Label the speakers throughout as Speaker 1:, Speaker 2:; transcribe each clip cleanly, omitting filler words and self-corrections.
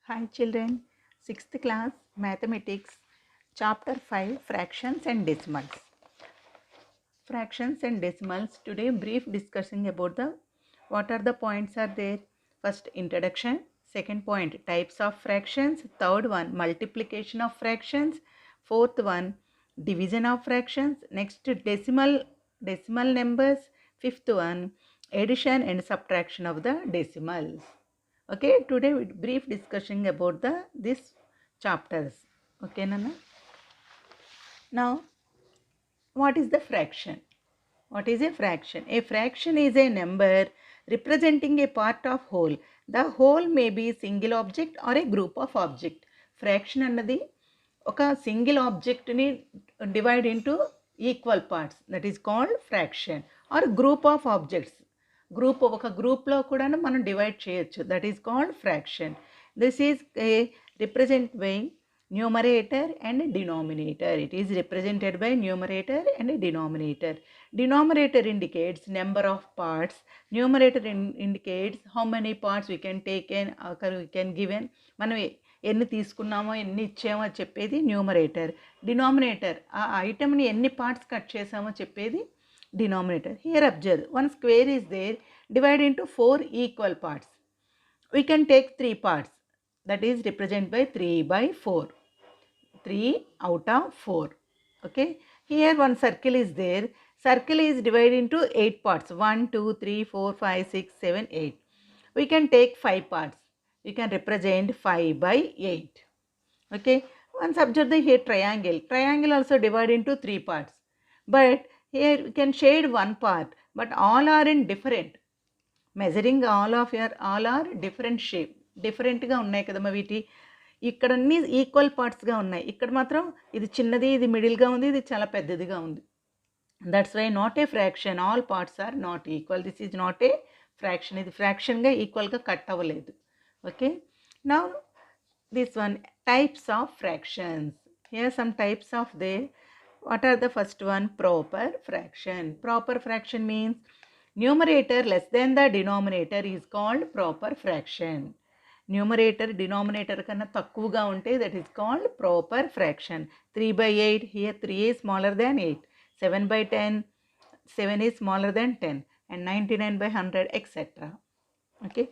Speaker 1: Hi children, 6th class Mathematics, Chapter 5 Fractions and Decimals. Fractions and decimals. Today brief discussing about the what are the points are there. First introduction, second point types of fractions, third one multiplication of fractions, fourth one division of fractions, next decimal numbers, fifth one addition and subtraction of the decimals. Okay, today we brief discussion about this chapters. Okay, Nana. Now, what is the fraction? What is a fraction? A fraction is a number representing a part of whole. The whole may be single object or a group of object. Fraction అన్నది ఒక single ఆబ్జెక్ట్ని divide into equal parts, that is called fraction. Or group of objects, ఒక గ్రూప్లో కూడా మనం divide చేయొచ్చు, that is called fraction. This is a represent by numerator and denominator. It is represented by numerator and denominator. Denominator indicates number of parts. Numerator indicates how many parts we can take in, we can given. మనం ఎన్ని తీసుకున్నామో ఎన్ని ఇచ్చామో చెప్పేది numerator. Denominator ఆ ఐటమ్ని ఎన్ని parts cut చేసామో చెప్పేది denominator. Here observe, one square is there divide into 4 equal parts. We can take 3 parts, that is represented by 3 by 4. 3 out of 4. Okay, here one circle is there. Circle is divided into 8 parts. 1 2 3 4 5 6 7 8. We can take 5 parts. We can represent 5 by 8. Okay, once observe the here triangle. Triangle also divided into 3 parts, but here we can shade one part, but all are in different measuring. All are different shape, డిఫరెంట్గా ఉన్నాయి కదమ్మా. వీటి ఇక్కడ అన్ని equal పార్ట్స్గా ఉన్నాయి. ఇక్కడ మాత్రం ఇది చిన్నది, ఇది మిడిల్గా ఉంది, ఇది చాలా పెద్దదిగా ఉంది. That's why not a fraction. All parts are not equal. This is not a fraction. ఇది ఫ్రాక్షన్గా ఈక్వల్గా కట్ అవ్వలేదు. Okay, now this one types of fractions. Here some types of they. What are the first one? Proper fraction. Proper fraction means numerator less than the denominator is called proper fraction. Numerator denominator కన్నా తక్కువగా ఉంటే that is called proper fraction. 3 by 8, here 3 is smaller than 8. 7 by 10, 7 is smaller than 10, and 99 by 100, etc. Okay,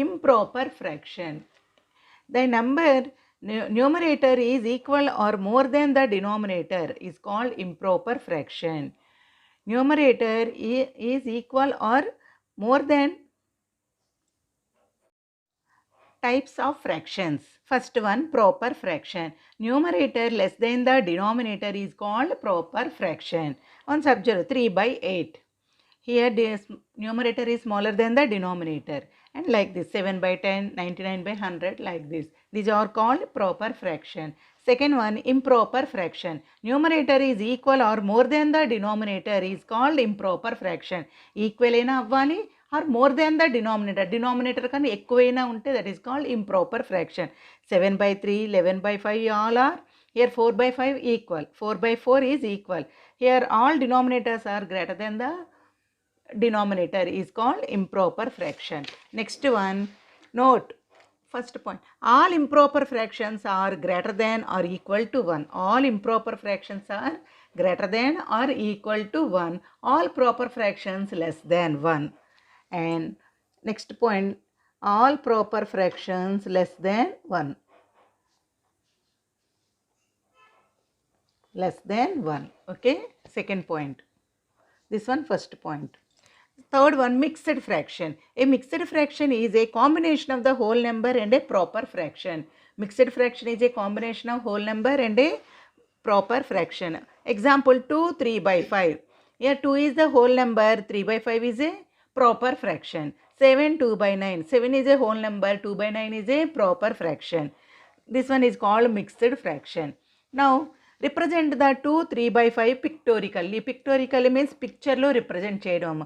Speaker 1: improper fraction. The number numerator is equal or more than the denominator is called improper fraction. Numerator is equal or more than. Types of fractions. First one, proper fraction. Numerator less than the denominator is called proper fraction. Once observe 3 by 8. Here this numerator is smaller than the denominator, and like this 7 by 10, 99 by 100, like this. These are called proper fraction. Second one, improper fraction. Numerator is equal or more than the denominator is called improper fraction. Equal అయినా అవ్వాలి or more than the denominator. Denominator కన్నా ఎక్కువైనా ఉంటే that is called improper fraction. 7 by 3, 11 by 5 all are. Here 4 by 5 equal. 4 by 4 is equal. Here all denominators are greater than the denominator is called improper fraction. Next one, note. First point, all improper fractions are greater than or equal to 1. All improper fractions are greater than or equal to 1. All proper fractions less than 1. And next point, all proper fractions less than 1. Less than 1. Okay, second point. This one first point. Third one, mixed fraction. A mixed fraction is a combination of the whole number and a proper fraction. Mixed fraction is a combination of whole number and a proper fraction. Example 2, 3 by 5. Here 2 is the whole number, 3 by 5 is a proper fraction. 7, 2 by 9. 7 is a whole number, 2 by 9 is a proper fraction. This one is called mixed fraction. Now, represent the 2, 3 by 5 pictorially. Pictorially means picture lo represent cheyadam.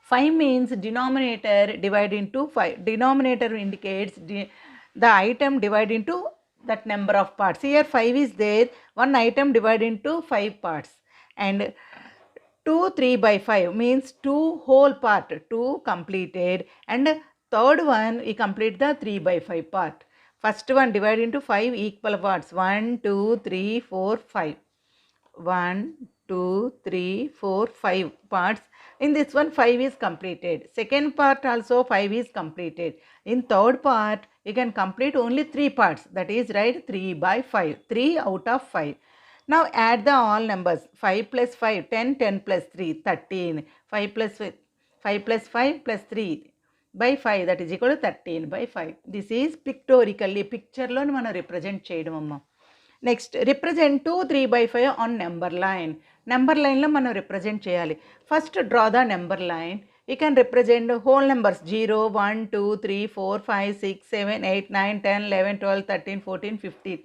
Speaker 1: 5 means denominator divided into 5. Denominator indicates the item divided into that number of parts. Here 5 is there, one item divided into 5 parts. And 2, 3 by 5 means 2 whole part, 2 completed, and third one, we complete the 3 by 5 part. First one, divide into 5 equal parts. 1, 2, 3, 4, 5. 1, 2, 3, 4, 5 parts. In this one, 5 is completed. Second part also 5 is completed. In third part, you can complete only 3 parts. That is, right, 3 by 5. 3 out of 5. Now add the all numbers. 5 plus 5, 10, 10 plus 3, 13. 5 plus 5 plus 5 plus 3 by 5, that is equal to 13 by 5. This is pictorially, picture lo మనం represent చేయడం అమ్మ. Next represent 2, 3 by 5 on number line. Number లైన్లో మనం represent చేయాలి. First draw the number line. You can represent whole numbers 0, 1, 2, 3, 4, 5, 6, 7, 8, 9, 10, 11, 12, 13, 14, 15.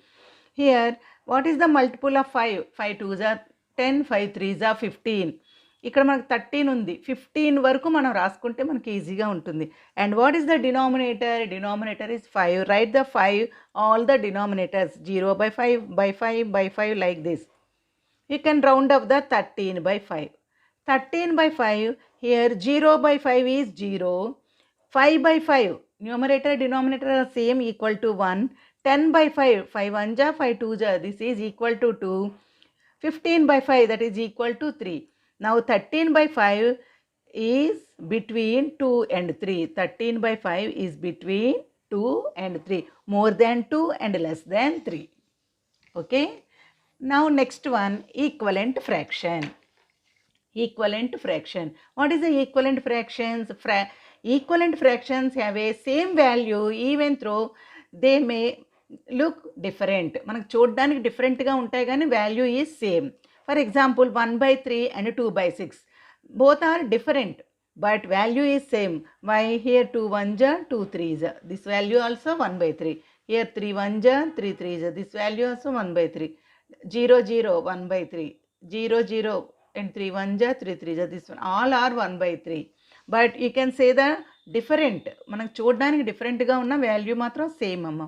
Speaker 1: Here, what is the multiple of 5? 5 2s are 10, 5 3s are 15. ఇక్కడ మనకు 13 ఉంది. 15 వరకు మనం రాసుకుంటే మనకి ఈజీగా ఉంటుంది. And what is the denominator? Denominator is 5. Right the 5 all the denominators 0 by 5 by 5 by 5 like this. You can round up the 13 by 5. 13 by 5, here 0 by 5 is 0. 5 by 5, numerator denominator are same, equal to 1. 10 by 5, 5 1 ja, 5 2 ja, this is equal to 2. 15 by 5, that is equal to 3. Now 13 by 5 is between 2 and 3. 13 by 5 is between 2 and 3. More than 2 and less than 3. Okay. Now next one, equivalent fraction. Equivalent fraction. What is the equivalent fractions? Equivalent fractions have a same value even though they may look different. మనకు చూడడానికి డిఫరెంట్గా ఉంటాయి కానీ value is same. For example, 1 by 3 and 2 by 6. Both are different, but value is same. Why? Here 2 1s are 2 3s. This value also 1 by 3. Here 3 1s are 3 3s. This value also 1 by 3. 0 0 1 by 3. 0 0 and 3 1s are 3 3s. This one all are 1 by 3. But you can say the different. మనకు చూడడానికి డిఫరెంట్గా ఉన్న value మాత్రం same అమ్మ.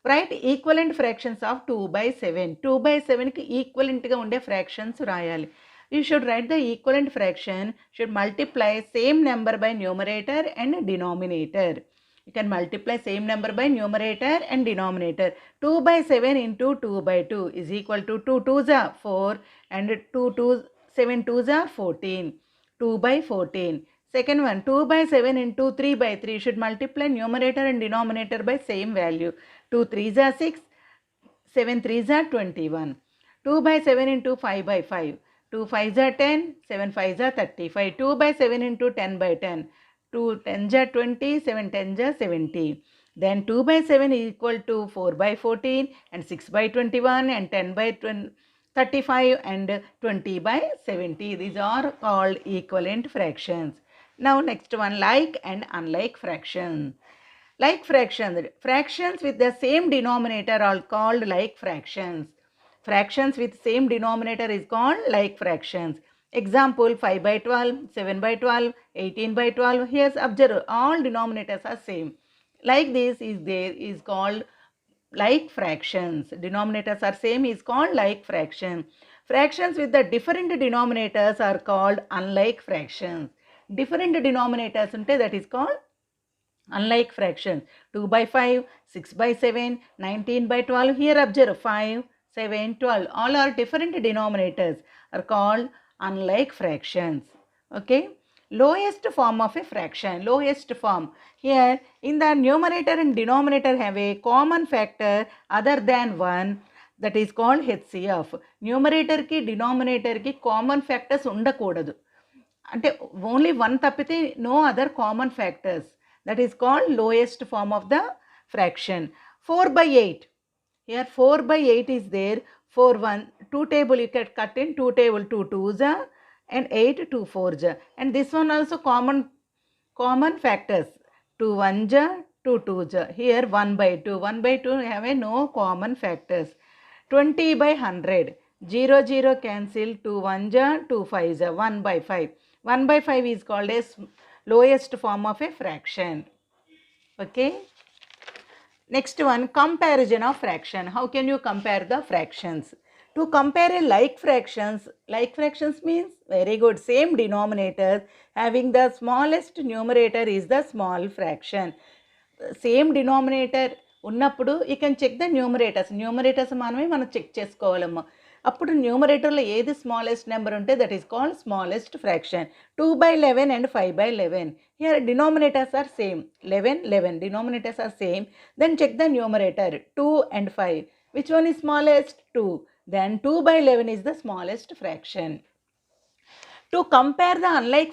Speaker 1: Right equivalent fractions of 2 by 7. 2 by 7కి ఈక్వలెంట్గా ఉండే fractions రాయాలి. You should write the equivalent fraction, should multiply same number by numerator and denominator. You can multiply same number by numerator and denominator. 2 by 7 into 2 by 2 is equal to 2 2s are 4 and 7 2s are 14. 2 by 14. Second one, 2 by 7 into 3 by 3. Should multiply numerator and denominator by same value. 2 3s are 6, 7 3s are 21. 2 by 7 into 5 by 5. 2 5s are 10, 7 5s are 35. 2 by 7 into 10 by 10. 2 10s are 20, 7 10s are 70. Then 2 by 7 is equal to 4 by 14 and 6 by 21 and 10 by 35 and 20 by 70. These are called equivalent fractions. Now next one, like and unlike fractions. Like fractions. Fractions with the same denominator are called like fractions. Fractions with same denominator is called like fractions. Example, 5 by 12, 7 by 12, 18 by 12. Here's observe, all denominators are same. Like this is there is called like fractions. Denominators are same is called like fraction. Fractions with the different denominators are called unlike fractions. Different denominators unte, that is called unlike fractions. 2 by 5, 6 by 7, 19 by 12. Here observe 5, 7, 12. All are different denominators are called unlike fractions. Okay. Lowest form of a fraction. Lowest form. Here in the numerator and denominator have a common factor other than 1. That is called HCF. Numerator ki denominator ki common factors ఉండకూడదు. అంటే only 1 తప్పితే no other common factors. That is called lowest form of the fraction. 4 by 8. Here 4 by 8 is there. 4 1, 2 table you can cut in 2 table, 2 2s and 8 2 4s. And this one also common factors. 2 1s, 2 2s. Here 1 by 2. 1 by 2 have a no common factors. 20 by 100. 0 0 cancel. 2 1s, 2 5s. 1 by 5. 1 by 5 is called as lowest form of a fraction. Okay. Next one, comparison of fraction. How can you compare the fractions? To compare a like fractions means very good, same denominators having the smallest numerator is the small fraction. Same denominator ఉన్నప్పుడు you can check the numerators మనం check చేసుకోవాలమ్మ. అప్పుడు న్యూమరేటర్లో ఏది smallest number ఉంటే that is called smallest fraction. 2/11 and 5/11. Here denominators are same. 11 denominators are same. Then check the numerator 2 and 5. Which one is smallest? 2. Then 2/11 is the smallest fraction. To compare the unlike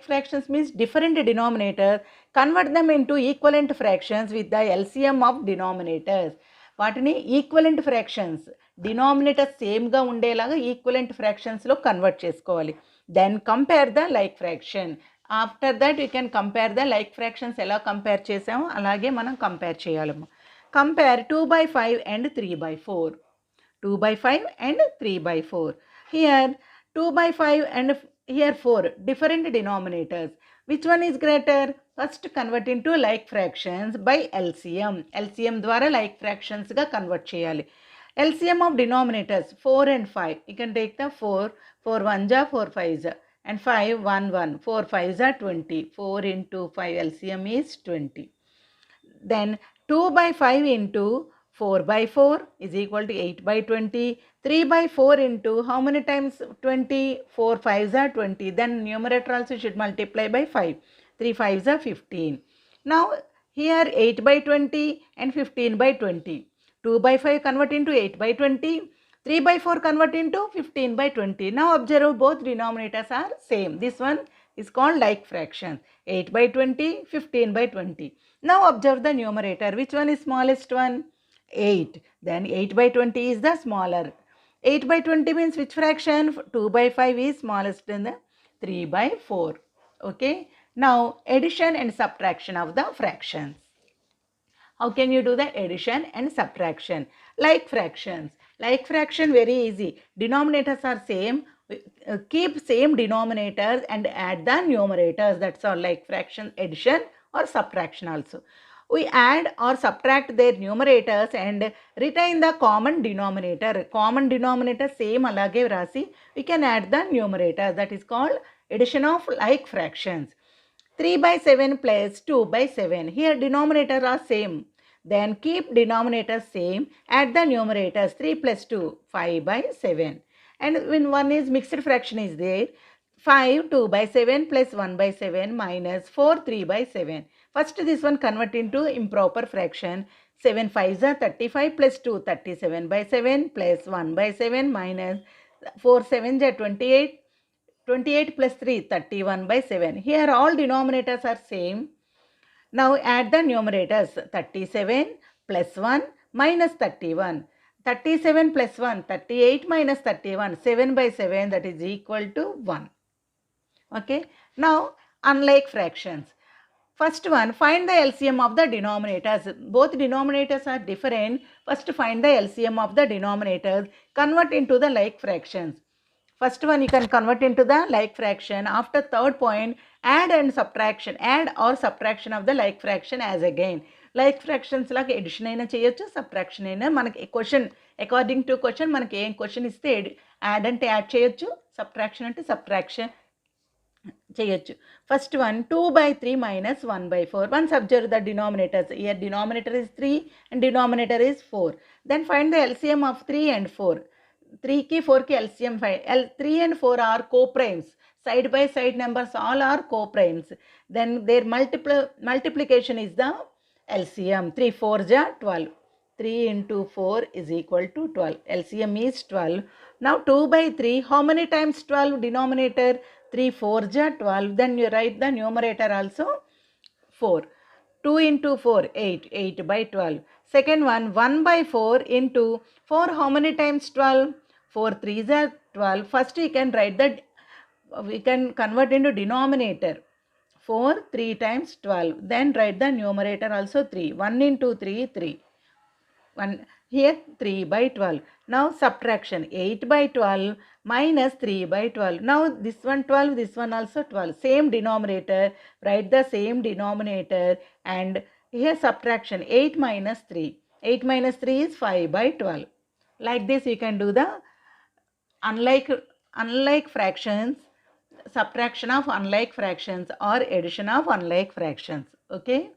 Speaker 1: fractions means different denominators, convert them into equivalent fractions with the LCM of denominators. వాటిని equivalent fractions, denominator సేమ్గా ఉండేలాగా equivalent ఫ్రాక్షన్స్లో convert చేసుకోవాలి. Then compare the like fraction. After that you can compare the like fractions. ఎలా compare చేసామో అలాగే మనం compare చేయాలము. Compare 2/5 and 3/4. 2/5 and 3/4. Here 2/5 and here 4, different denominators. Which one is greater? First convert into like fractions by LCM. LCM ద్వారా like fractions గా convert చేయాలి. LCM of denominators 4 and 5. You can take the 4 1s are 4 5s and 5 1 4 5s are 20. 4 into 5 LCM is 20. Then 2/5 into 4/4 is equal to 8/20. 3/4 into how many times 20? 4 5s are 20. Then numerator also should multiply by 5. 3 5s are 15. Now here 8/20 and 15/20. 2/5 convert into 8/20. 3/4 convert into 15/20. Now observe both denominators are same. This one is called like fraction. 8/20, 15/20. Now observe the numerator. Which one is smallest one? 8. Then 8/20 is the smaller. 8/20 means which fraction? 2/5 is smallest than the 3/4. Okay. Now addition and subtraction of the fractions. How can you do the addition and subtraction? Like fractions. Like fraction very easy. Denominators are same. Keep same denominators and add the numerators. That's all. Like fraction addition or subtraction also. We add or subtract their numerators and retain the common denominator. Common denominator same alage rasi. We can add the numerator. That is called addition of like fractions. 3/7 plus 2/7. Here denominator are same. Then keep denominators same. Add the numerators. 3 plus 2, 5/7. And when one is mixed fraction is there, 5 2/7 plus 1/7 minus 4 3/7. First this one convert into improper fraction. 7 5s are 35 plus 2 37/7 plus 1/7 minus 4 7s are 28. 28 plus 3 31/7. Here all denominators are same. Now add the numerators. 37 plus 1 minus 31. 37 plus 1, 38 minus 31. 7/7, that is equal to 1. Okay. Now unlike fractions. First one, find the LCM of the denominators. Both denominators are different. First find the LCM of the denominators. Convert into the like fractions. First one you can convert into the like fraction. After third point, add or subtraction of the like fraction as again. Like fractions like addition aina cheyochu, subtraction aina manaki question according to question manaki em question iste add ante add cheyochu, subtraction ante subtraction cheyochu. First one 2/3 minus 1/4. Once observe the denominators. Here denominator is 3 and denominator is 4. Then find the LCM of 3 and 4. 3 ki 4 ki LCM find. 3 and 4 are co-primes. Side by side numbers all are co-primes. Then their multiplication is the LCM. 3 4s are 12. 3 into 4 is equal to 12. LCM is 12. Now 2/3. How many times 12 denominator? 3 4s are 12. Then you write the numerator also 4. 2 into 4, 8. 8/12. Second one, 1/4 into 4. How many times 12? 4 3s are 12. First we can write that, we can convert into denominator. 4 3 times 12. Then write the numerator also 3. 1 into 3, 3. 1 here 3/12. Now subtraction 8/12 minus 3/12. Now this one 12, this one also 12. Same denominator. Write the same denominator and here subtraction 8 minus 3. 8 minus 3 is 5/12. Like this you can do the unlike fractions, subtraction of unlike fractions or addition of unlike fractions. Okay.